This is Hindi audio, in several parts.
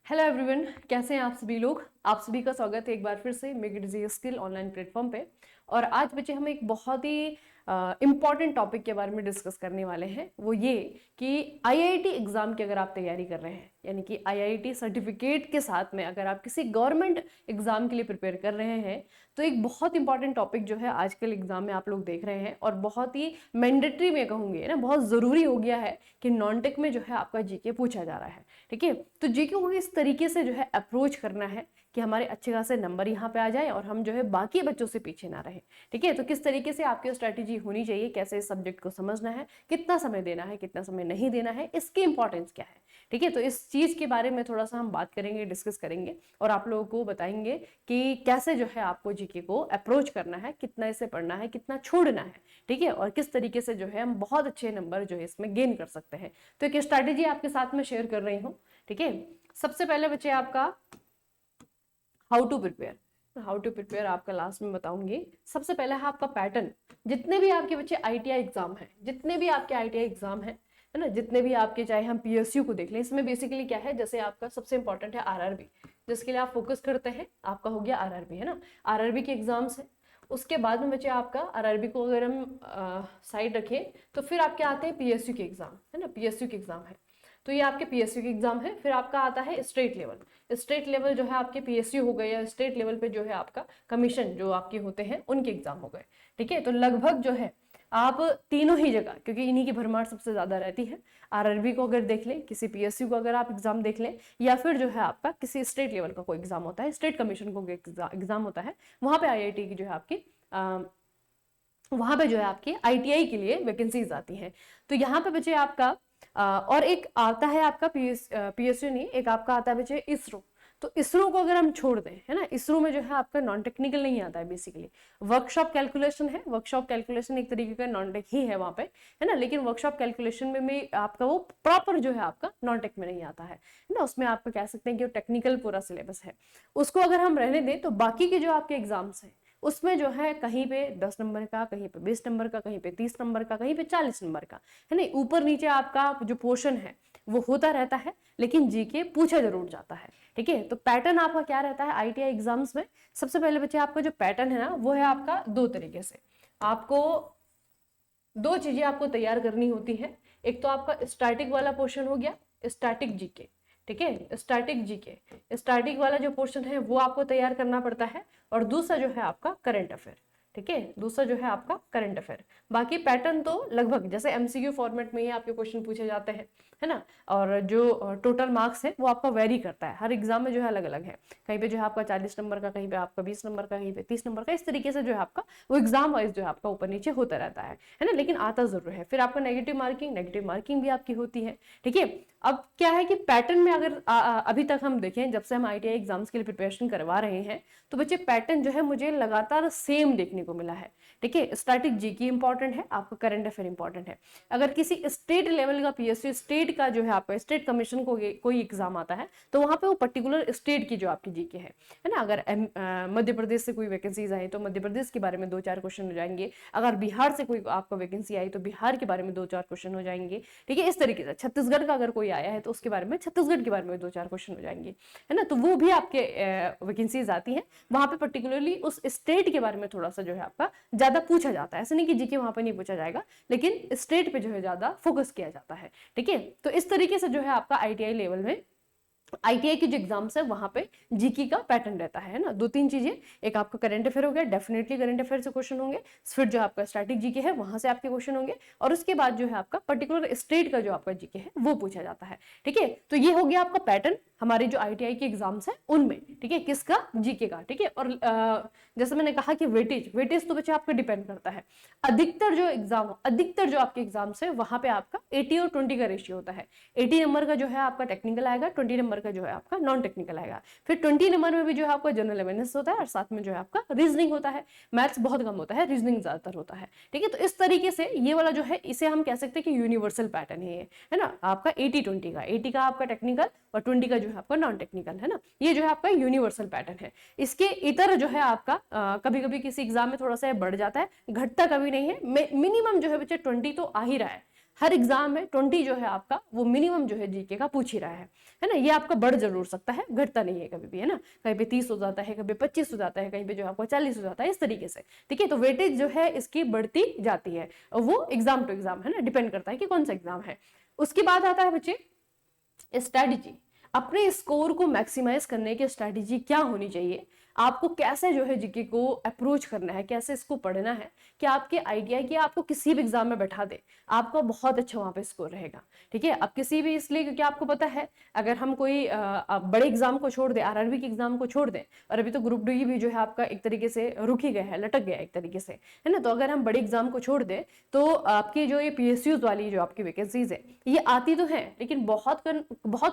हेलो एवरीवन, कैसे हैं आप सभी लोग। आप सभी का स्वागत है एक बार फिर से make it easy skill online platform पे। और आज बच्चे हम एक बहुत ही इम्पॉर्टेंट टॉपिक के बारे में डिस्कस करने वाले हैं। वो ये कि आईआईटी एग्जाम की अगर आप तैयारी कर रहे हैं, यानी कि आईआईटी सर्टिफिकेट के साथ में अगर आप किसी गवर्नमेंट एग्जाम के लिए प्रिपेयर कर रहे हैं, तो एक बहुत इंपॉर्टेंट टॉपिक जो है आजकल एग्जाम में आप लोग देख रहे हैं और बहुत ही मैंडेटरी में कहूँगी ना, बहुत ज़रूरी हो गया है कि नॉन टेक में जो है आपका जीके पूछा जा रहा है। ठीक है, तो जीके को इस तरीके से जो है अप्रोच करना है कि हमारे अच्छे खासे नंबर यहाँ पे आ जाए और हम जो है बाकी बच्चों से पीछे ना रहे। ठीक है, तो किस तरीके से आपकी स्ट्रैटेजी होनी चाहिए, कैसे इस सब्जेक्ट को समझना है, कितना समय देना है, कितना समय नहीं देना है, इसकी इंपॉर्टेंस क्या है। ठीक है, तो इस चीज के बारे में थोड़ा सा हम बात करेंगे, डिस्कस करेंगे और आप लोगों को बताएंगे कि कैसे जो है आपको जीके को अप्रोच करना है, कितना इसे पढ़ना है, कितना छोड़ना है। ठीक है, और किस तरीके से जो है हम बहुत अच्छे नंबर जो है इसमें गेन कर सकते हैं। तो एक स्ट्रैटेजी आपके साथ में शेयर कर रही हूँ। ठीक है, सबसे पहले बच्चे आपका हाउ टू प्रिपेयर आपका लास्ट में बताऊंगी। सबसे पहले है आपका पैटर्न। जितने भी आपके बच्चे आईटीआई एग्जाम है, जितने भी आपके आईटीआई एग्जाम है ना, जितने भी आपके, चाहे हम पीएसयू को देख लें, इसमें बेसिकली क्या है, जैसे आपका सबसे इंपॉर्टेंट है आरआरबी, जिसके लिए आप फोकस करते हैं, आपका हो गया आरआरबी, है ना। आरआरबी के एग्जाम्स है। उसके बाद में बच्चे आपका आरआरबी को अगर हम साइड रखें तो फिर आपके आते हैं पीएसयू के एग्जाम, है ना। पीएसयू के एग्जाम है, तो ये आपके पीएसयू के एग्जाम है। फिर आपका आता है स्टेट लेवल। स्टेट लेवल जो है आपके पीएसयू हो गए, या स्टेट लेवल पे जो है आपका कमीशन जो आपके होते हैं उनके एग्जाम हो गए। ठीक है, तो लगभग जो है आप तीनों ही जगह, क्योंकि इन्हीं की भरमार सबसे ज्यादा रहती है, आरआरबी को अगर देख लें, किसी पीएसयू को अगर आप एग्जाम देख लें, या फिर जो है आपका किसी स्टेट लेवल का कोई एग्जाम होता है, स्टेट कमीशन को एग्जाम होता है, वहां पे आईआईटी की जो है आपकी वहां पे जो है आपकी आईटीआई के लिए वैकेंसीज आती हैं। तो यहाँ पे बच्चे आपका और एक आता है आपका पीएसयू नहीं, एक आपका आता है बच्चे इसरो। तो इसरो को अगर हम छोड़ दें, है ना, इसरो में जो है आपका नॉन टेक्निकल नहीं आता है, बेसिकली वर्कशॉप कैलकुलेशन है। वर्कशॉप कैलकुलेशन एक तरीके का नॉन टेक ही है वहां पे, है ना। लेकिन वर्कशॉप कैलकुलेशन में भी आपका वो प्रॉपर जो है आपका नॉन टेक में नहीं आता है ना। उसमें आपको कह सकते हैं कि वो टेक्निकल पूरा सिलेबस है, उसको अगर हम रहने दें तो बाकी के जो आपके एग्जाम्स हैं उसमें जो है कहीं पे 10 नंबर का, कहीं पे 20 नंबर का, कहीं पे 30 नंबर का, कहीं पे 40 नंबर का, है ना। ऊपर नीचे आपका जो पोर्शन है वो होता रहता है, लेकिन जीके पूछा जरूर जाता है। ठीक है, तो पैटर्न आपका क्या रहता है आईटीआई एग्जाम्स में। सबसे पहले बच्चे आपका जो पैटर्न है ना, वो है आपका दो तरीके से। आपको दो चीजें आपको तैयार करनी होती है। एक तो आपका स्टैटिक वाला पोर्शन हो गया, स्टैटिक जीके। ठीक है, स्टैटिक जीके, स्टैटिक वाला जो पोर्शन है वो आपको तैयार करना पड़ता है। और दूसरा जो है आपका करंट अफेयर। ठीक है, दूसरा जो है आपका करंट अफेयर। बाकी पैटर्न तो लगभग जैसे एमसीक्यू फॉर्मेट में ही आपके क्वेश्चन पूछे जाते हैं, है ना। और जो टोटल मार्क्स है वो आपका वेरी करता है, हर एग्जाम में जो है अलग अलग है। कहीं पे जो है आपका 40 नंबर का, कहीं पे आपका 20 नंबर का, कहीं पे 30 नंबर का, इस तरीके से जो है आपका वो एग्जाम वाइज जो है आपका ऊपर नीचे होता रहता है ना। लेकिन आता जरूर है। फिर आपका नेगेटिव मार्किंग भी आपकी होती है। ठीक है, अब क्या है कि पैटर्न में अगर अभी तक हम देखें, जब से हम आईटीआई एग्जाम्स के लिए प्रिपरेशन करवा रहे हैं, तो बच्चे पैटर्न जो है मुझे लगातार सेम देखने को मिला है। ठीक है, स्टैटिक जीके इंपॉर्टेंट है, आपका करंट अफेयर इंपॉर्टेंट है। अगर किसी स्टेट लेवल का पीएसयू स्टेट का जो है आपका स्टेट कमीशन को कोई एग्जाम आता है, तो वहां पे वो पर्टिकुलर स्टेट की जो आपकी जीके है ना। अगर मध्य प्रदेश से कोई वैकेंसीज आई तो मध्य प्रदेश के बारे में 2-4 क्वेश्चन हो जाएंगे। अगर बिहार से कोई आपका वैकेंसी आई तो बिहार के बारे में 2-4 क्वेश्चन हो जाएंगे। ठीक है, इस तरीके से छत्तीसगढ़ का अगर कोई आया है तो उसके बारे में छत्तीसगढ़ के बारे में 2-4 क्वेश्चन हो जाएंगे, है ना। तो वो भी आपके वैकेंसीज आती हैं, वहां पे पर्टिकुलरली उस स्टेट के बारे में थोड़ा सा जो है आपका ज्यादा पूछा जाता है। ऐसा नहीं कि जीके वहां पे नहीं पूछा जाएगा, लेकिन स्टेट पे जो है ज्यादा फोकस किया जाता है। ठीक है, तो इस तरीके से जो है आपका आईटीआई लेवल में आईटीआई के जो एग्जाम्स है वहां पे जीके का पैटर्न रहता है ना। 2-3 चीजें, एक आपका करंट अफेयर हो गया, डेफिनेटली करंट अफेयर से क्वेश्चन होंगे। फिर जो आपका स्टैटिक जीके है वहां से आपके क्वेश्चन होंगे, और उसके बाद जो है आपका पर्टिकुलर स्टेट का जो आपका जीके है वो पूछा जाता है। ठीक है, तो ये हो गया आपका पैटर्न हमारे जो आईटीआई के एग्जाम्स है उनमें। ठीक है, किसका, जीके का। ठीक है, और जैसे मैंने कहा कि वेटेज तो बच्चे आपका डिपेंड करता है। अधिकतर जो आपके एग्जाम्स है वहां पे आपका 80 और 20 का रेशियो होता है। 80 नंबर का जो है आपका टेक्निकल आएगा, 20 नंबर का जो है आपका नॉन टेक्निकल आएगा। फिर 20 नंबर में भी जो है आपका जनरल अवेयरनेस होता है, और साथ में जो है आपका रीजनिंग होता है। मैथ्स बहुत कम होता है, रीजनिंग ज्यादातर होता है। ठीक है, तो इस तरीके से ये वाला जो है इसे हम कह सकते हैं कि यूनिवर्सल पैटर्न है ना। आपका 80-20 का, 80 का आपका टेक्निकल और 20 का जो है आपका नॉन टेक्निकल, है ना। ये जो है आपका यूनिवर्सल पैटर्न है। इसके इतर जो है आपका कभी कभी किसी एग्जाम में थोड़ा सा बढ़ जाता है, घटता कभी नहीं है। मिनिमम जो है बच्चे 20 तो आ ही रहा है। हर एग्जाम में 20 जो है आपका वो मिनिमम जो है जीके का पूछ ही रहा है ना। ये आपका बढ़ जरूर सकता है, घटता नहीं है कभी भी, है ना। कहीं पे 30 हो जाता है, कभी 25 हो जाता है, कहीं पे जो आपका 40 हो जाता है, इस तरीके से, ठीक है। तो वेटेज जो है इसकी बढ़ती जाती है, वो एग्जाम टू एग्जाम, है ना, डिपेंड करता है कि कौन सा एग्जाम है। उसके बाद आता है बच्चे स्ट्रैटेजी। अपने स्कोर को मैक्सिमाइज करने की स्ट्रैटेजी क्या होनी चाहिए, आपको कैसे जो है जीके को अप्रोच करना है, कैसे इसको पढ़ना है, कि आपके आइडिया कि आपको किसी भी एग्जाम में बैठा दे, आपका बहुत अच्छा वहां पे स्कोर रहेगा, ठीक है। अब किसी भी, इसलिए क्योंकि आपको पता है अगर हम कोई बड़े एग्जाम को छोड़ दें, आरआरबी के एग्जाम को छोड़ दें, और अभी तो ग्रुप डी भी जो है आपका एक तरीके से रुक ही गया है, लटक गया एक तरीके से, है ना। तो अगर हम बड़े एग्जाम को छोड़ दें तो आपकी जो ये पीएसयूज वाली जो आपकी वैकेंसीज है ये आती तो है, लेकिन बहुत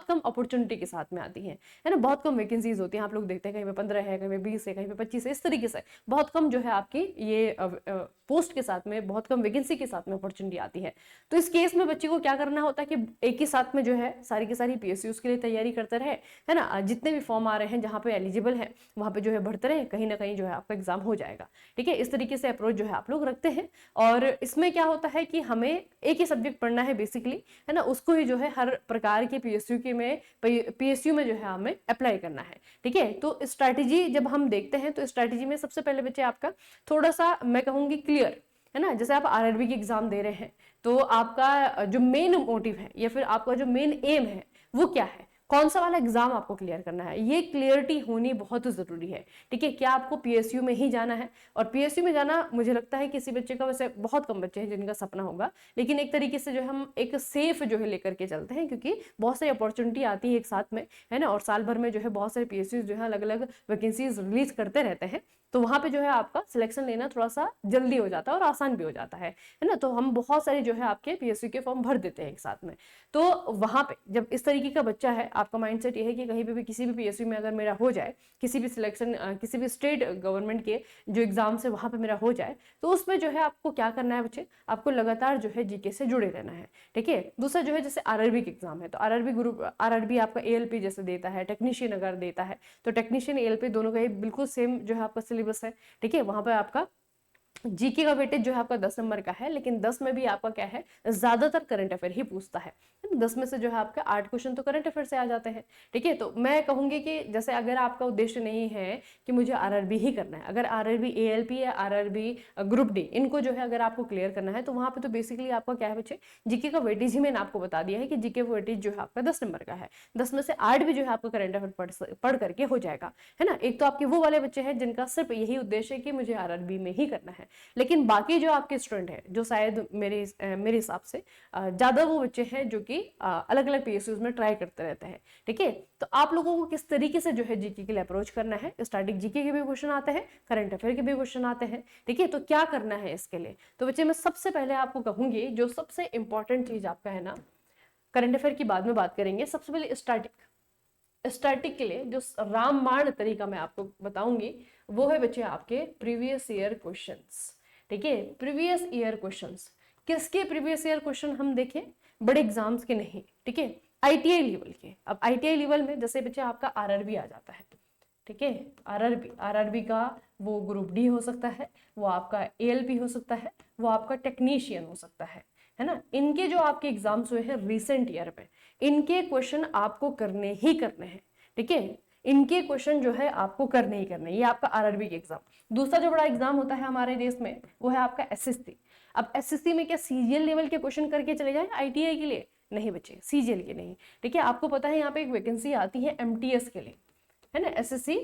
कम अपॉर्चुनिटी के साथ में आती है ना। बहुत कम वैकेंसीज होती है, आप लोग देखते हैं कहीं पे 15 है, कहीं पे 20 है, कहीं पे 25 है, इस तरीके से बहुत कम जो है आपकी ये पोस्ट के साथ में, बहुत कम वैकेंसी के साथ में अपॉर्चुनिटी आती है। तो इस केस में बच्चे को क्या करना होता है कि एक ही साथ में जो है सारी की सारी पीएसयूज के लिए तैयारी करते रहे, है ना। जितने भी फॉर्म आ रहे हैं जहाँ पे एलिजिबल है वहां पे जो है बढ़ते रहे, कहीं ना कहीं जो है आपका एग्जाम हो जाएगा, ठीक है। इस तरीके से अप्रोच जो है आप लोग रखते हैं। और इसमें क्या होता है कि हमें एक ही सब्जेक्ट पढ़ना है बेसिकली, है ना, उसको ही जो है हर प्रकार के पीएसयू में जो है हमें अप्लाई करना है, ठीक है। तो स्ट्रैटेजी जब हम देखते हैं तो स्ट्रैटेजी में सबसे पहले बच्चे आपका थोड़ा सा मैं कहूंगी क्लियर, है ना। जैसे आप आरआरबी की एग्जाम दे रहे हैं तो आपका जो मेन मोटिव है या फिर आपका जो मेन एम है वो क्या है, कौन सा वाला एग्जाम आपको क्लियर करना है, ये क्लियरिटी होनी बहुत जरूरी है, ठीक है। क्या आपको पीएसयू में ही जाना है, और पीएसयू में जाना मुझे लगता है किसी बच्चे का, वैसे बहुत कम बच्चे हैं जिनका सपना होगा, लेकिन एक तरीके से जो हम एक सेफ जो है लेकर के चलते हैं, क्योंकि बहुत सारी अपॉर्चुनिटी आती है एक साथ में, है ना। और साल भर में जो है बहुत सारे पीएसयू जो है अलग अलग वैकेंसीज रिलीज करते रहते हैं, तो वहां पे जो है आपका सिलेक्शन लेना थोड़ा सा जल्दी हो जाता है और आसान भी हो जाता है ना। तो हम बहुत सारे जो है आपके पीएसयू के फॉर्म भर देते हैं एक साथ में। तो वहां पे जब इस तरीके का बच्चा है, आपका माइंडसेट ये है कि कहीं पे भी किसी भी पीएसयू में अगर मेरा हो जाए, किसी भी सिलेक्शन किसी भी स्टेट गवर्नमेंट के जो एग्जाम है वहां पे मेरा हो जाए, तो उसमें जो है आपको क्या करना है बच्चे, आपको लगातार जो है जीके से जुड़े रहना है, ठीक है। दूसरा जो है जैसे आरआरबी के एग्जाम है, तो आरआरबी आपका एएलपी जैसे देता है, टेक्नीशियन अगर देता है, तो टेक्नीशियन एएलपी दोनों का बिल्कुल सेम जो है आपका सिलेबस है, ठीक है। वहां पर आपका जीके का वेटेज जो है आपका 10 नंबर का है, लेकिन 10 में भी आपका क्या है, ज्यादातर करंट अफेयर ही पूछता है। 10 में से जो है आपके 8 क्वेश्चन तो करंट अफेयर से आ जाते हैं, ठीक है। तो मैं कहूंगी कि जैसे अगर आपका उद्देश्य नहीं है कि मुझे आरआरबी ही करना है, अगर आरआरबी एएलपी या आरआरबी ग्रुप डी इनको जो है अगर आपको क्लियर करना है, तो वहां पे तो बेसिकली आपका क्या है बच्चे, जीके का वेटेज ही मैंने आपको बता दिया है कि जीके वेटेज जो है आपका 10 नंबर का है, 10 में से 8 भी जो है आपका करंट अफेयर पढ़ करके हो जाएगा, है ना। एक तो आपके वो वाले बच्चे हैं जिनका सिर्फ यही उद्देश्य है कि मुझे आरआरबी में ही करना है, लेकिन बाकी जो आपके स्टूडेंट हैं, जो शायद मेरे हिसाब से ज्यादा वो बच्चे हैं जो कि अलग अलग पीएसयूज में ट्राई करते रहते हैं, ठीक है। तो आप लोगों को किस तरीके से जो है जीके के लिए अप्रोच करना है, स्टैटिक जीके के भी क्वेश्चन आते हैं, करंट अफेयर के भी क्वेश्चन आते हैं, ठीक है। तो क्या करना है इसके लिए, तो बच्चे मैं सबसे पहले आपको कहूंगी जो सबसे इंपॉर्टेंट चीज आपका है ना, करंट अफेयर की बाद में बात करेंगे, सबसे पहले स्टैटिक के लिए जो रामबाण तरीका मैं आपको बताऊंगी वो है बच्चे आपके प्रीवियस ईयर क्वेश्चंस, ठीक है। प्रीवियस ईयर क्वेश्चंस, किसके प्रीवियस ईयर क्वेश्चन हम देखें, बड़े एग्जाम्स के नहीं, ठीक है, आईटीआई लेवल के। अब आईटीआई लेवल में जैसे बच्चे आपका आरआरबी आ जाता है, ठीक है, आरआरबी का वो ग्रुप डी हो सकता है, वो आपका एएलपी हो सकता है, वो आपका टेक्नीशियन हो सकता है ना। इनके जो आपके एग्जाम्स हुए हैं रिसेंट ईयर में, इनके क्वेश्चन आपको करने ही करने हैं, ठीक है। इनके क्वेश्चन जो है आपको करने ही करने, ये आपका आरआरबी के एग्जाम। दूसरा जो बड़ा एग्जाम होता है हमारे देश में वो है आपका एसएससी। अब एसएससी में क्या सीजीएल लेवल के क्वेश्चन करके चले जाए आईटीआई के लिए, नहीं बच्चे, सीजीएल के नहीं, ठीक है। आपको पता है यहाँ पे एक वैकेंसी आती है एमटीएस के लिए, है ना। एसएससी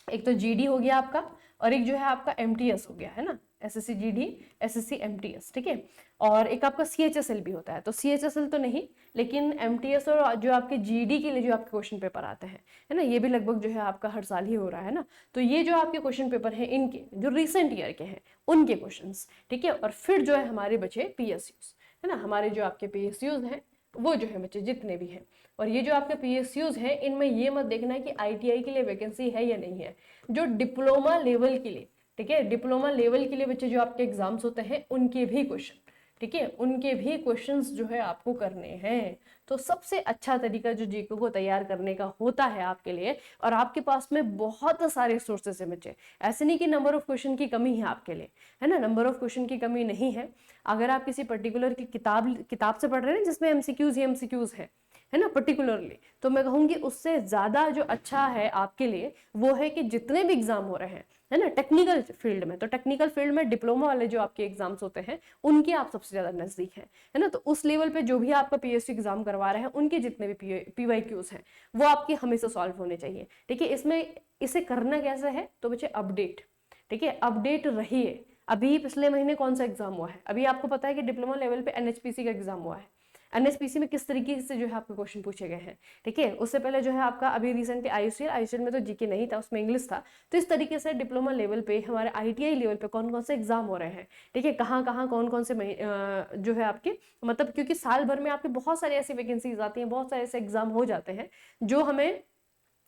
एक तो जीडी हो गया आपका, और एक जो है आपका एमटीएस हो गया, है ना, एसएससी जीडी, एसएससी एमटीएस, ठीक है। और एक आपका सीएचएसएल भी होता है, तो सीएचएसएल तो नहीं, लेकिन एमटीएस और जो आपके जीडी के लिए जो आपके क्वेश्चन पेपर आते हैं, है ना, ये भी लगभग जो है आपका हर साल ही हो रहा है ना। तो ये जो आपके क्वेश्चन पेपर हैं इनके जो रिसेंट ईयर के हैं उनके क्वेश्चंस, ठीक है। और फिर जो है हमारे बचे पीएसयूज, है ना, हमारे जो आपके पीएसयूज हैं वो जो है बच्चे जितने भी हैं, और ये जो आपके पीएसयूज हैं इनमें ये मत देखना है कि आईटीआई के लिए वैकेंसी है या नहीं है, जो डिप्लोमा लेवल के लिए, ठीक है, डिप्लोमा लेवल के लिए बच्चे जो आपके एग्जाम्स होते हैं उनके भी क्वेश्चन, ठीक है, उनके भी क्वेश्चंस जो है आपको करने हैं। तो सबसे अच्छा तरीका जो जीके को तैयार करने का होता है आपके लिए, और आपके पास में बहुत सारे सोर्सेस है बच्चे, ऐसे नहीं कि नंबर ऑफ क्वेश्चन की कमी है आपके लिए, है ना, नंबर ऑफ क्वेश्चन की कमी नहीं है। अगर आप किसी पर्टिकुलर की किताब से पढ़ रहे हैं जिसमें एमसीक्यूज ही एमसीक्यूज है ना पर्टिकुलरली, तो मैं कहूंगी उससे ज्यादा जो अच्छा है आपके लिए वो है कि जितने भी एग्जाम हो रहे हैं, है ना, टेक्निकल फील्ड में, तो टेक्निकल फील्ड में डिप्लोमा वाले जो आपके एग्जाम्स होते हैं उनके आप सबसे ज्यादा नजदीक हैं, है ना, तो उस लेवल पे जो भी आपका पीएससी एग्जाम करवा रहे हैं उनके जितने भी पीवाईक्यूज हैं वो आपके हमेशा सॉल्व होने चाहिए। ठीक है, इसमें इसे करना कैसे है, तो बच्चे अपडेट, ठीक है, अपडेट रहिए। अभी पिछले महीने कौन सा एग्जाम हुआ है, अभी आपको पता है कि डिप्लोमा लेवल पे एनएचपीसी का एग्जाम हुआ है, एनएचपीसी में किस तरीके से जो है आपके क्वेश्चन पूछे गए हैं। ठीक है, उससे पहले जो है आपका अभी रिसेंटली आईयूसीएल में तो जीके नहीं था, उसमें इंग्लिश था। तो इस तरीके से डिप्लोमा लेवल पे हमारे आईटीआई लेवल पे कौन कौन से एग्जाम हो रहे हैं, ठीक है, कहाँ कहाँ कौन कौन से जो है आपके, मतलब क्योंकि साल भर में आपके बहुत सारी ऐसी वैकेंसीज आती हैं, बहुत सारे ऐसे एग्जाम हो जाते हैं जो हमें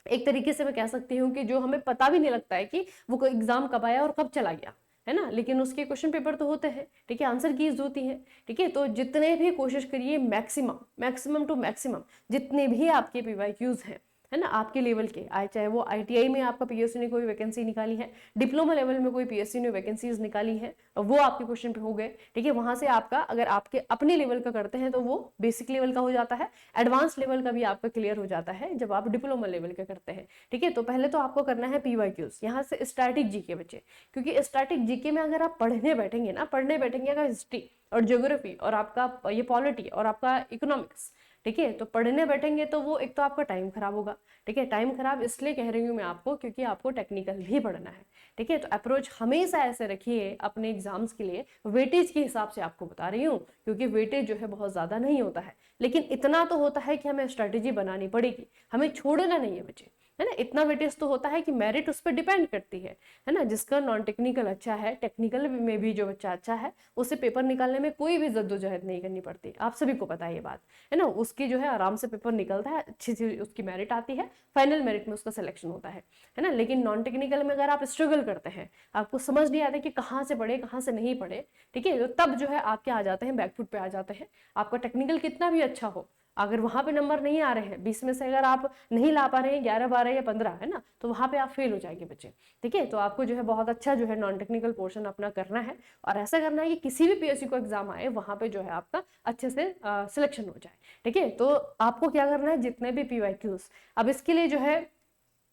एक तरीके से मैं कह सकती हूँ कि जो हमें पता भी नहीं लगता है कि वो एग्जाम कब आया और कब चला गया, है ना, लेकिन उसके क्वेश्चन पेपर तो होते हैं, ठीक है, आंसर कीज होती हैं। ठीक है, तो जितने भी कोशिश करिए मैक्सिमम टू मैक्सिमम जितने भी आपके पीवाईक्यूज हैं, है ना, आपके लेवल के आए, चाहे वो आईटीआई में आपका पीएससी ने कोई वैकेंसी निकाली है, डिप्लोमा लेवल में कोई पीएससी ने वैकेंसीज निकाली है, वो आपके क्वेश्चन पे हो गए। ठीक है, वहां से आपका अगर आपके अपने लेवल का करते हैं तो वो बेसिक लेवल का हो जाता है, एडवांस लेवल का भी आपका क्लियर हो जाता है जब आप डिप्लोमा लेवल का करते हैं। ठीक है, तो पहले तो आपको करना है पीवाईक्यूज, यहाँ से स्टैटिक जीके बच्चे, क्योंकि स्टैटिक जीके में अगर आप पढ़ने बैठेंगे अगर हिस्ट्री और ज्योग्राफी और आपका ये पॉलिटी और आपका इकोनॉमिक्स, ठीक है, तो पढ़ने बैठेंगे तो वो एक तो आपका टाइम खराब होगा। ठीक है, टाइम खराब इसलिए कह रही हूँ मैं आपको क्योंकि आपको टेक्निकल भी पढ़ना है। ठीक है, तो अप्रोच हमेशा ऐसे रखिए अपने एग्जाम्स के लिए, वेटेज के हिसाब से आपको बता रही हूँ, क्योंकि वेटेज जो है बहुत ज्यादा नहीं होता है, लेकिन इतना तो होता है कि हमें स्ट्रेटेजी बनानी पड़ेगी, हमें छोड़ना नहीं है बच्चे, है ना, इतना वेटेज तो होता है कि मेरिट उस पर डिपेंड करती है ना, जिसका नॉन टेक्निकल अच्छा है, टेक्निकल में भी जो बच्चा अच्छा है उसे पेपर निकालने में कोई भी जद्दोजहद नहीं करनी पड़ती, आप सभी को पता है ये बात, है ना, उसकी जो है आराम से पेपर निकलता है, अच्छी सी उसकी मेरिट आती है, फाइनल मेरिट में उसका सिलेक्शन होता है ना, लेकिन नॉन टेक्निकल में अगर आप स्ट्रगल करते हैं, आपको समझ नहीं आता कि कहाँ से पढ़े कहाँ से नहीं पढ़े, ठीक है, तो तब जो है आपके आ जाते हैं बैकफुट पे आ जाते हैं, आपका टेक्निकल कितना भी अच्छा हो, अगर वहां पे नंबर नहीं आ रहे हैं 20 में से अगर आप नहीं ला पा रहे हैं 11 12 या 15, है ना, तो वहां पे आप फेल हो जाएंगे बच्चे। ठीक है, तो आपको जो है बहुत अच्छा जो है नॉन टेक्निकल पोर्शन अपना करना है, और ऐसा करना है कि किसी भी पीएससी को एग्जाम आए वहां पे जो है आपका अच्छे से सिलेक्शन हो जाए। ठीक है, तो आपको क्या करना है, जितने भी पीवाईक्यूज, अब इसके लिए जो है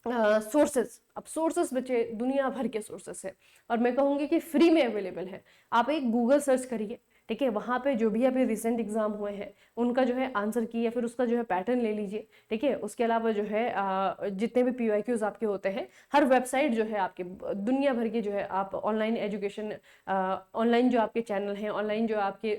सोर्सेस, अब सोर्सेस बच्चे दुनिया भर के सोर्सेस है, और मैं कहूंगी कि फ्री में अवेलेबल है, आप एक गूगल सर्च करिए, ठीक है, वहां पे जो भी अभी रिसेंट एग्जाम हुए हैं उनका जो है आंसर की या फिर उसका जो है पैटर्न ले लीजिए। ठीक है, उसके अलावा जो है जितने भी पीवाईक्यूज आपके होते हैं, हर वेबसाइट जो है आपके दुनिया भर की जो है, आप ऑनलाइन एजुकेशन, ऑनलाइन जो आपके चैनल हैं, ऑनलाइन जो आपके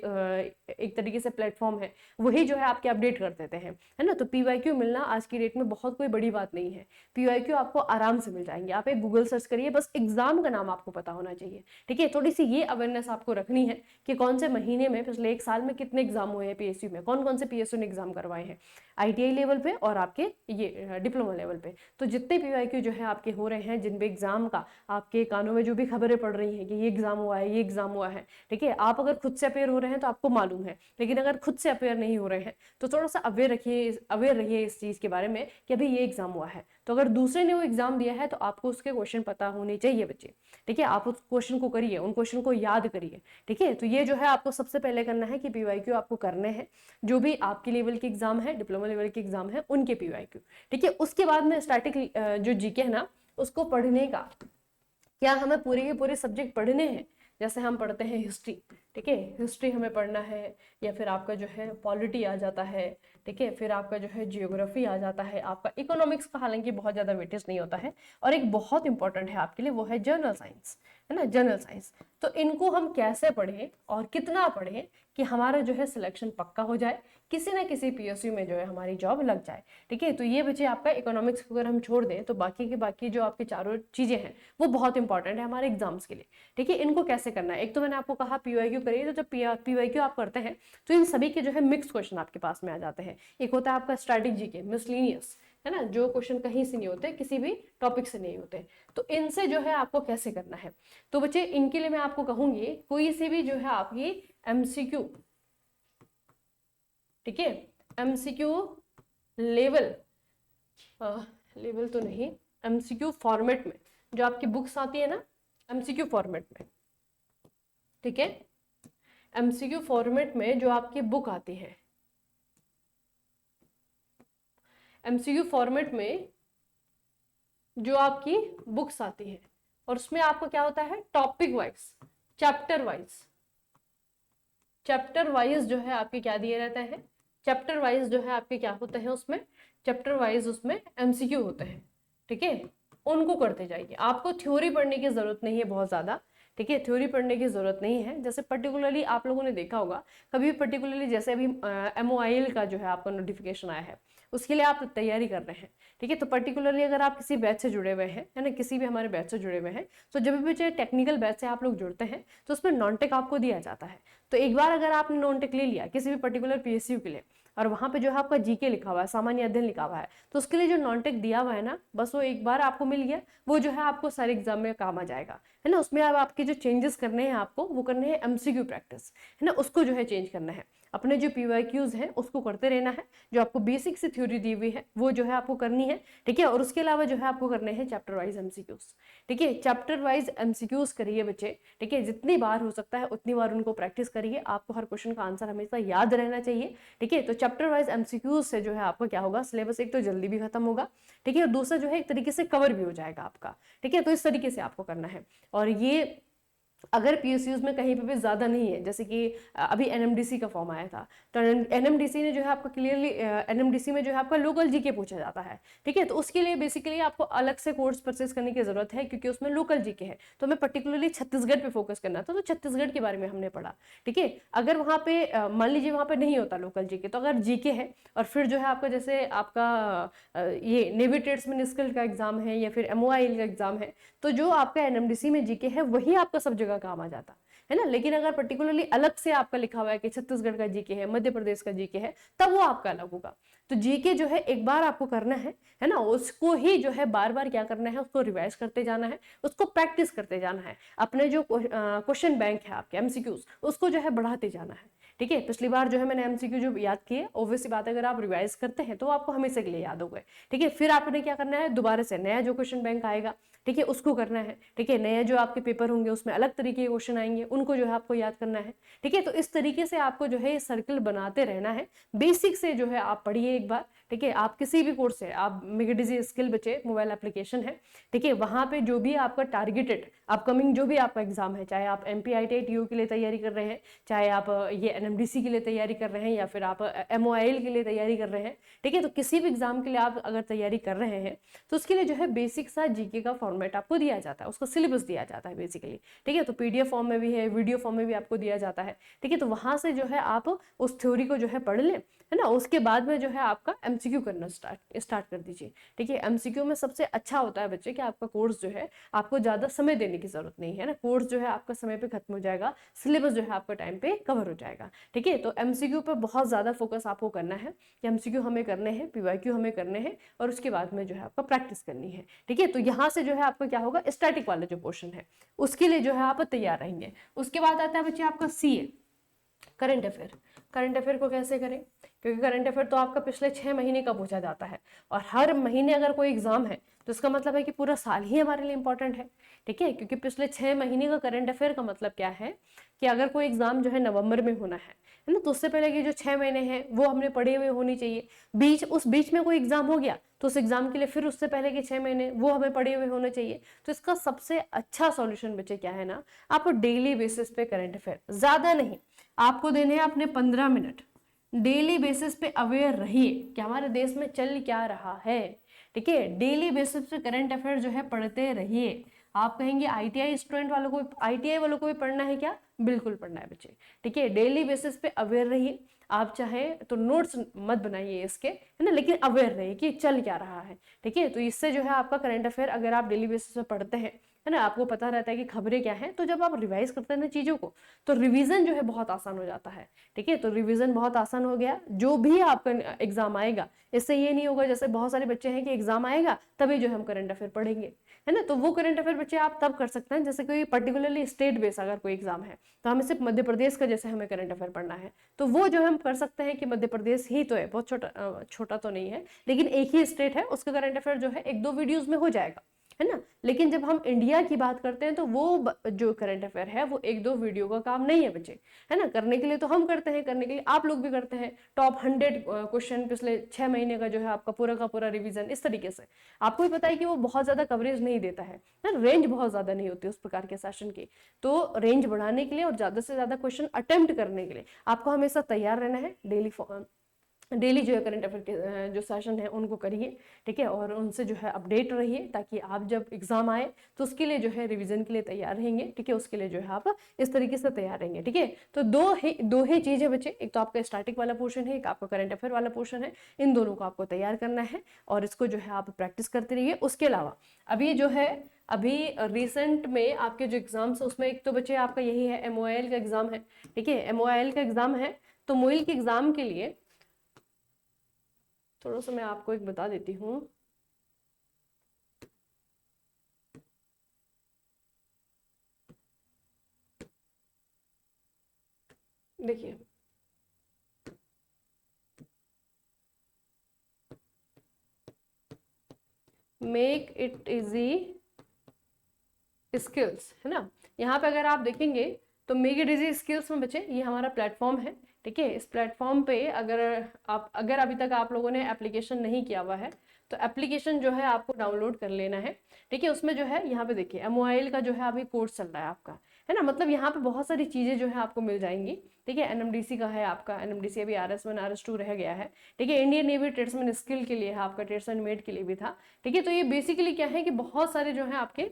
एक तरीके से प्लेटफॉर्म है, वही जो है आपके अपडेट कर देते हैं, है ना, तो पीवाईक्यू मिलना आज की डेट में बहुत कोई बड़ी बात नहीं है, पीवाईक्यू आपको आराम से मिल जाएंगे, आप एक गूगल सर्च करिए, बस एग्जाम का नाम आपको पता होना चाहिए। ठीक है, थोड़ी सी ये अवेयरनेस आपको रखनी है कि कौन से महीने में पिछले एक साल में कितने एग्जाम हुए हैं पीएसयू में, कौन कौन से पीएसयू ने एग्जाम करवाए हैं आईटीआई लेवल पे और आपके ये डिप्लोमा लेवल पे, तो जितने पीवाईक्यू जो है आपके हो रहे हैं, जिन भी एग्जाम का आपके कानों में जो भी खबरें पड़ रही हैं कि ये एग्जाम हुआ है, ये एग्जाम हुआ है, ठीक है, आप अगर खुद से अपेयर हो रहे हैं तो आपको मालूम है, लेकिन अगर खुद से अपेयर नहीं हो रहे हैं तो थोड़ा सा अवेयर रहिए इस चीज के बारे में कि अभी ये एग्जाम हुआ है, तो अगर दूसरे ने वो एग्जाम दिया है तो आपको उसके क्वेश्चन पता होने चाहिए बच्चे। ठीक है, आप उस क्वेश्चन को करिए, उन क्वेश्चन को याद करिए। ठीक है, तो ये जो है आपको सबसे पहले करना है कि पीवाईक्यू आपको करने हैं, जो भी आपके लेवल के एग्जाम है, डिप्लोमा लेवल के एग्जाम है, उनके पीवाईक्यू। ठीक है, उसके बाद में स्टैटिक जो जीके है ना, उसको पढ़ने का, क्या हमें पूरे के पूरे सब्जेक्ट पढ़ने हैं, जैसे हम पढ़ते हैं हिस्ट्री, ठीक है, हिस्ट्री हमें पढ़ना है, या फिर आपका जो है पॉलिटी आ जाता है, ठीक है, फिर आपका जो है जियोग्राफी आ जाता है, आपका इकोनॉमिक्स का हालांकि बहुत ज्यादा वेटेज नहीं होता है, और एक बहुत इंपॉर्टेंट है आपके लिए वो है जनरल साइंस, है ना, जनरल साइंस। तो इनको हम कैसे पढ़ें और कितना पढ़ें कि हमारा जो है सिलेक्शन पक्का हो जाए, किसी ना किसी पीएसयू में जो है हमारी जॉब लग जाए। ठीक है, तो ये बच्चे आपका इकोनॉमिक्स अगर हम छोड़ दें तो बाकी के बाकी जो आपके चारों चीजें हैं वो बहुत इंपॉर्टेंट है हमारे एग्जाम्स के लिए। ठीक है, इनको कैसे करना है, एक तो मैंने आपको कहा पीवाईक्यू करिए, तो जब पीवाईक्यू आप करते हैं तो इन सभी के जो है मिक्स क्वेश्चन आपके पास में आ जाते हैं। एक होता है आपका स्टैटिक जीके, मिसलेनियस, है ना, जो क्वेश्चन कहीं से नहीं होते, किसी भी टॉपिक से नहीं होते, तो इनसे जो है आपको कैसे करना है। तो बच्चे इनके लिए मैं आपको कहूंगी कोई से भी जो है आपकी एमसीक्यू, ठीक है, एमसीक्यू लेवल, लेवल तो नहीं, एमसीक्यू फॉर्मेट में जो आपकी बुक्स आती है ना, एमसीक्यू फॉर्मेट में, ठीक है, एमसीक्यू फॉर्मेट में जो आपकी बुक आती है, एमसीक्यू फॉर्मेट में जो आपकी बुक्स आती है, और उसमें आपको क्या होता है, topic wise, chapter wise, chapter wise जो है आपके क्या दिए रहते हैं, चैप्टर वाइज जो है आपके क्या होते हैं उसमें, चैप्टर वाइज उसमें एमसीक्यू होते हैं, ठीक है, उनको करते जाइए। आपको थ्योरी पढ़ने की जरूरत नहीं है बहुत ज्यादा, ठीक है, थ्योरी पढ़ने की जरूरत नहीं है। जैसे पर्टिकुलरली आप लोगों ने देखा होगा कभी पर्टिकुलरली, जैसे अभी MOIL का जो है आपका नोटिफिकेशन आया है, उसके लिए आप तैयारी कर रहे हैं, ठीक है, तो पर्टिकुलरली अगर आप किसी बैच से जुड़े हुए हैं, है ना, किसी भी हमारे बैच से जुड़े हुए हैं, तो जब भी चाहे टेक्निकल बैच से आप लोग जुड़ते हैं तो उसमें नॉन टेक आपको दिया जाता है। तो एक बार अगर आपने नॉन टेक ले लिया किसी भी पर्टिकुलर PSU के लिए, और वहां पे जो है आपका GK लिखा हुआ है, सामान्य अध्ययन लिखा हुआ है, तो उसके लिए जो नॉन टेक दिया हुआ है ना, बस वो एक बार आपको मिल गया, वो जो है आपको सारे एग्जाम में काम आ जाएगा, है ना। उसमें अब आपके जो चेंजेस करने हैं आपको, वो करने हैं MCQ प्रैक्टिस, है ना, उसको जो है चेंज करना है। अपने जो PYQs हैं उसको करते रहना है, जो आपको बेसिक से थ्योरी दी हुई है वो जो है आपको करनी है, ठीक है, और उसके अलावा जो है आपको करने हैं चैप्टर वाइज MCQs, ठीक है, चैप्टर वाइज MCQs करिए बच्चे, ठीक है, जितनी बार हो सकता है उतनी बार उनको प्रैक्टिस करिए। आपको हर क्वेश्चन का आंसर हमेशा याद रहना चाहिए, ठीक है। तो चैप्टर वाइज MCQs से जो है आपको क्या होगा, सिलेबस एक तो जल्दी भी खत्म होगा, ठीक है, और दूसरा जो है एक तरीके से कवर भी हो जाएगा आपका, ठीक है। तो इस तरीके से आपको करना है। और ये अगर PSUs में कहीं पे भी ज्यादा नहीं है, जैसे कि अभी NMDC का फॉर्म आया था, तो NMDC ने जो है आपका क्लियरली, NMDC में जो है आपका लोकल GK पूछा जाता है, ठीक है, तो उसके लिए बेसिकली आपको अलग से कोर्स परचेज करने की जरूरत है, क्योंकि उसमें लोकल GK है। तो हमें पर्टिकुलरली छत्तीसगढ़ पे फोकस करना था, तो छत्तीसगढ़ के बारे में हमने पढ़ा, ठीक है। अगर वहाँ पे मान लीजिए वहाँ पे नहीं होता लोकल GK, तो अगर GK है और फिर जो है आपका, जैसे आपका ये नेवी ट्रेड्समैन स्किल का एग्जाम है या फिर MOIL का एग्जाम है, तो जो आपका NMDC में GK है वही आपका सब जगह काम आ जाता है ना। लेकिन अगर पर्टिकुलरली अलग से आपका लिखा हुआ है कि छत्तीसगढ़ का GK है, मध्य प्रदेश का GK है, तब वो आपका अलग होगा। तो GK जो है एक बार आपको करना है ना, उसको ही जो है बार बार क्या करना है, उसको रिवाइज करते जाना है, उसको प्रैक्टिस करते जाना है। अपने जो क्वेश्चन बैंक है आपके MCQs, उसको जो है बढ़ाते जाना है, ठीक है। पिछली बार जो है मैंने MCQ जो याद किए, ऑब्वियसली बात है, अगर आप रिवाइज करते हैं तो आपको हमेशा के लिए याद हो गए, ठीक है। फिर आपने क्या करना है, दोबारा से नया जो क्वेश्चन बैंक आएगा, ठीक है, उसको करना है, ठीक है। नया जो आपके पेपर होंगे उसमें अलग तरीके के क्वेश्चन आएंगे, उनको जो है आपको याद करना है, ठीक है। तो इस तरीके से आपको जो है सर्कल बनाते रहना है। बेसिक से जो है आप पढ़िए एक बार, ठीक है। आप किसी भी कोर्स से, आप मेगाडिजी स्किल बच्चे मोबाइल एप्लीकेशन है, ठीक है, वहां पे जो भी आपका टारगेटेड अपकमिंग जो भी आपका एग्जाम है, चाहे आप MPIT के लिए तैयारी कर रहे हैं, चाहे आप ये NMDC के लिए तैयारी कर रहे हैं, या फिर आप MOIL के लिए तैयारी कर रहे हैं, ठीक है, तो किसी भी एग्जाम के लिए आप अगर तैयारी कर रहे हैं तो उसके लिए जो है बेसिक सा GK का फॉर्मेट आपको दिया जाता है, उसका सिलेबस दिया जाता है बेसिकली, ठीक है। तो PDF फॉर्म में भी है, वीडियो फॉर्म में भी आपको दिया जाता है, ठीक है। तो वहां से जो है आप उस थ्योरी को जो है पढ़ लें, है ना। उसके बाद में जो है आपका MCQ करना स्टार्ट कर दीजिए, ठीक है। MCQ में सबसे अच्छा होता है बच्चे कि आपका कोर्स जो है आपको ज्यादा समय देने की जरूरत नहीं है ना, कोर्स जो है आपका समय पे खत्म हो जाएगा, सिलेबस जो है आपका टाइम पे कवर हो जाएगा, ठीक है। तो MCQ पे बहुत ज्यादा फोकस आपको करना है कि MCQ हमें करने हैं, PYQ हमें करने हैं, और उसके बाद में जो है आपका प्रैक्टिस करनी है, ठीक है। तो यहाँ से जो है आपका क्या होगा, स्टैटिक वाला जो पोर्शन है उसके लिए जो है आप तैयार रहेंगे। उसके बाद आता है बच्चे आपका CA current affair. Current affair को कैसे करें, क्योंकि करंट अफेयर तो आपका पिछले 6 महीने का पूछा जाता है, और हर महीने अगर कोई एग्जाम है तो इसका मतलब है कि पूरा साल ही हमारे लिए इंपॉर्टेंट है, ठीक है। क्योंकि पिछले 6 महीने का करंट अफेयर का मतलब क्या है कि अगर कोई एग्जाम जो है नवंबर में होना है ना, तो उससे पहले की जो 6 महीने हैं वो हमने पढ़े हुए होनी चाहिए। उस बीच में कोई एग्जाम हो गया तो उस एग्जाम के लिए फिर उससे पहले के 6 महीने वो हमें पढ़े हुए होने चाहिए। तो इसका सबसे अच्छा सॉल्यूशन बच्चे क्या है ना, आप डेली बेसिस पे करंट अफेयर, ज्यादा नहीं, आपको देने हैं अपने 15 मिनट, डेली बेसिस पे अवेयर रहिए कि हमारे देश में चल क्या रहा है, ठीक है। डेली बेसिस पे करंट अफेयर जो है पढ़ते रहिए। आप कहेंगे ITI स्टूडेंट वालों को, ITI वालों को भी पढ़ना है क्या, बिल्कुल पढ़ना है बच्चे, ठीक है। डेली बेसिस पे अवेयर रहिए। आप चाहे तो नोट्स मत बनाइए इसके, है ना, लेकिन अवेयर रहिए कि चल क्या रहा है, ठीक है। तो इससे जो है आपका करंट अफेयर अगर आप डेली बेसिस पे पढ़ते हैं, है ना, आपको पता रहता है कि खबरें क्या हैं। तो जब आप रिवाइज करते हैं ना चीजों को, तो रिवीजन जो है बहुत आसान हो जाता है। ठीक है, तो रिवीजन बहुत आसान हो गया, जो भी आपका एग्जाम आएगा, इससे ये नहीं होगा जैसे बहुत सारे बच्चे हैं कि एग्जाम आएगा तभी जो हम करंट अफेयर पढ़ेंगे, है ना। तो वो करंट अफेयर बच्चे आप तब कर सकते हैं जैसे कोई पर्टिकुलरली स्टेट बेस अगर कोई एग्जाम है, तो हमें सिर्फ मध्य प्रदेश का जैसे हमें करंट अफेयर पढ़ना है, तो वो जो हम कर सकते हैं कि मध्य प्रदेश ही तो है, बहुत छोटा छोटा तो नहीं है, लेकिन एक ही स्टेट है, उसका करंट अफेयर जो है 1-2 वीडियोस में हो जाएगा, है ना। लेकिन जब हम इंडिया की बात करते हैं तो वो जो करंट अफेयर है वो 1-2 वीडियो का काम नहीं है बच्चे, है ना। करने के लिए तो हम करते हैं, करने के लिए आप लोग भी करते हैं। टॉप 100 क्वेश्चन पिछले 6 महीने का जो है आपका पूरा का पूरा रिवीजन, इस तरीके से आपको भी पता है कि वो बहुत ज्यादा कवरेज नहीं देता है ना, रेंज बहुत ज्यादा नहीं होती उस प्रकार के सेशन की। तो रेंज बढ़ाने के लिए और ज्यादा से ज्यादा क्वेश्चन अटेम्प्ट करने के लिए आपको हमेशा तैयार रहना है। डेली जो है करंट अफेयर के जो सेशन है उनको करिए, ठीक है, और उनसे जो है अपडेट रहिए, ताकि आप जब एग्जाम आए तो उसके लिए जो है रिवीजन के लिए तैयार रहेंगे, ठीक है, उसके लिए जो है आप इस तरीके से तैयार रहेंगे, ठीक है। तो दो ही चीज है बच्चे, एक तो आपका स्टैटिक वाला पोर्शन है, एक आपका करंट अफेयर वाला पोर्शन है, इन दोनों को आपको तैयार करना है और इसको जो है आप प्रैक्टिस करते रहिए। उसके अलावा अभी रिसेंट में आपके जो एग्जाम्स है उसमें एक तो बच्चे आपका यही है, MOIL का एग्जाम है, ठीक है, MOIL का एग्जाम है। तो मोइल के एग्जाम के लिए थोड़ा सा मैं आपको एक बता देती हूँ। देखिए, मेक इट इजी स्किल्स, है ना। यहाँ पे अगर आप देखेंगे तो मेक इट इजी स्किल्स में बच्चे ये हमारा प्लेटफॉर्म है, ठीक है। इस प्लेटफॉर्म पे अगर अभी तक आप लोगों ने एप्लीकेशन नहीं किया हुआ है तो एप्लीकेशन जो है आपको डाउनलोड कर लेना है, ठीक है। उसमें जो है यहाँ पे देखिए MOIL का जो है अभी कोर्स चल रहा है आपका, है ना। मतलब यहाँ पे बहुत सारी चीजें जो है आपको मिल जाएंगी, ठीक है। NMDC का है आपका, NMDC अभी RS1 RS2 रह गया है, ठीक है। इंडियन नेवी ट्रेड्समैन स्किल के लिए है आपका, ट्रेड्समैन मेड के लिए भी था, ठीक है। तो ये बेसिकली क्या है कि बहुत सारे जो है आपके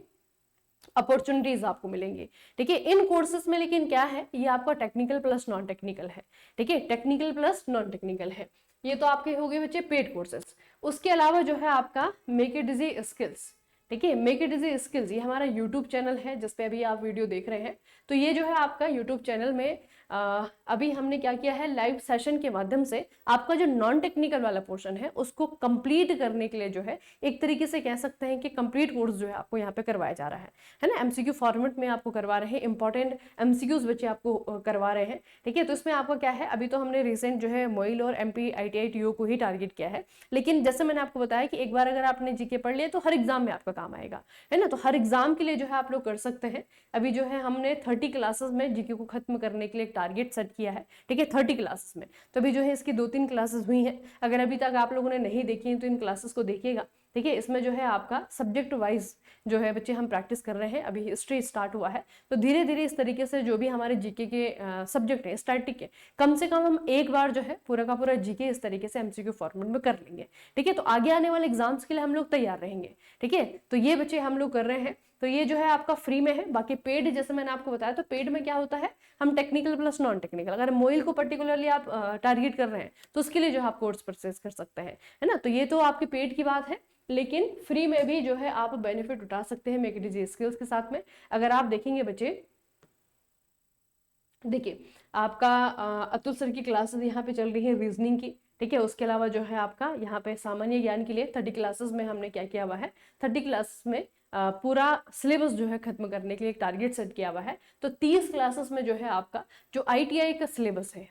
अपॉर्चुनिटीज आपको मिलेंगी, ठीक है, इन कोर्सेज में। लेकिन क्या है, ये आपका टेक्निकल प्लस नॉन टेक्निकल है, ठीक है, टेक्निकल प्लस नॉन टेक्निकल है। ये तो आपके हो गए बच्चे पेड कोर्सेज। उसके अलावा जो है आपका मेक इट इजी स्किल्स, ठीक है, मेक इट इजी स्किल्स ये हमारा यूट्यूब चैनल है जिसपे अभी आप वीडियो देख रहे हैं। तो ये जो है आपका यूट्यूब चैनल में अभी हमने क्या किया है, लाइव सेशन के माध्यम से आपका जो नॉन टेक्निकल वाला पोर्शन है उसको कंप्लीट करने के लिए जो है एक तरीके से कह सकते हैं कि कंप्लीट कोर्स जो है आपको यहाँ पे करवाया जा रहा है ना। MCQ फॉर्मेट में आपको करवा रहे हैं, इंपॉर्टेंट MCQs बच्चे आपको करवा रहे हैं, ठीक है। तो इसमें आपका क्या है, अभी तो हमने रिसेंट जो है मोइल और MP ITI TO को ही टारगेट किया है, लेकिन जैसे मैंने आपको बताया कि एक बार अगर आपने GK पढ़ लिया तो हर एग्जाम में आपका काम आएगा, है ना। तो हर एग्जाम के लिए जो है आप लोग कर सकते हैं। अभी जो है हमने 30 क्लासेस में GK को खत्म करने के लिए टारगेट सेट किया है, ठीक है, 30 क्लासेस में। तो अभी जो है इसकी 2-3 क्लासेस हुई हैं, अगर अभी तक आप लोगों ने नहीं देखी हैं तो इन क्लासेस को देखिएगा, ठीक है। इसमें जो है आपका सब्जेक्ट वाइज जो है बच्चे हम प्रैक्टिस कर रहे हैं, अभी हिस्ट्री स्टार्ट हुआ है, तो धीरे धीरे इस तरीके से जो भी हमारे GK के सब्जेक्ट है स्टैटिक के, कम से कम हम एक बार जो है पूरा का पूरा GK इस तरीके से MCQ फॉर्मेट में कर लेंगे, ठीक है। तो आगे आने वाले एग्जाम्स के लिए हम लोग तैयार रहेंगे, ठीक है। तो ये बच्चे हम लोग कर रहे हैं। तो ये जो है आपका फ्री में है, बाकी पेड जैसे मैंने आपको बताया, तो पेड में क्या होता है, हम टेक्निकल प्लस नॉन टेक्निकल, अगर मोइल को पर्टिकुलरली आप टारगेट कर रहे हैं तो उसके लिए जो आप कोर्स परचेज कर सकते हैं, है ना। तो ये तो आपके पेड की बात है, लेकिन फ्री में भी जो है आप बेनिफिट उठा सकते हैं मेक इट इजी स्किल्स के साथ में। अगर आप देखेंगे बच्चे, देखिए आपका अतुल सर की क्लासेस यहाँ पे चल रही है रीजनिंग की, ठीक है। उसके अलावा जो है आपका यहाँ पे सामान्य ज्ञान के लिए 30 क्लासेस में हमने क्या किया हुआ है, 30 क्लासेस में पूरा सिलेबस जो है खत्म करने के लिए एक टारगेट सेट किया हुआ है। तो 30 क्लासेस में जो है आपका जो ITI का सिलेबस है,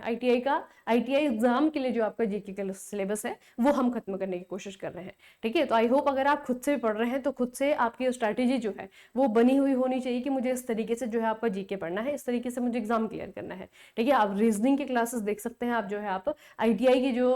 ITI एग्जाम के लिए जो आपका GK का सिलेबस है वो हम खत्म करने की कोशिश कर रहे हैं, ठीक है। तो आई होप अगर आप खुद से भी पढ़ रहे हैं तो खुद से आपकी स्ट्रैटेजी जो है वो बनी हुई होनी चाहिए कि मुझे इस तरीके से जो है आपका GK पढ़ना है, इस तरीके से मुझे एग्जाम क्लियर करना है, ठीक है। आप रीजनिंग के क्लासेस देख सकते हैं, आप जो है आप ITI की जो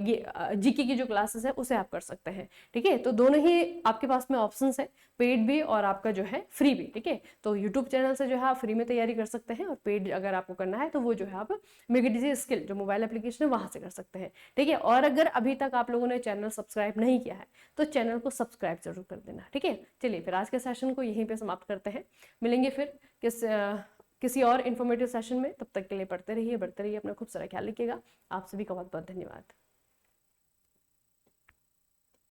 ये GK की जो क्लासेस है उसे आप कर सकते हैं, ठीक है। तो दोनों ही आपके पास में ऑप्शन है, पेड भी और आपका जो है फ्री भी, ठीक है। तो यूट्यूब चैनल से जो है आप फ्री में तैयारी कर सकते हैं, और पेड अगर आपको करना है तो वो जो है आप मेक इट इजी स्किल जो मोबाइल एप्लीकेशन है वहां से कर सकते हैं, ठीक है। और अगर अभी तक आप लोगों ने चैनल सब्सक्राइब नहीं किया है तो चैनल को सब्सक्राइब जरूर कर देना, ठीक है। चलिए फिर आज के सेशन को यहीं पे समाप्त करते हैं, मिलेंगे फिर किसी और इन्फॉर्मेटिव सेशन में। तब तक के लिए पढ़ते रहिए, बढ़ते रहिए, अपना खूब सारा ख्याल रखिएगा। आप सभी का बहुत बहुत धन्यवाद।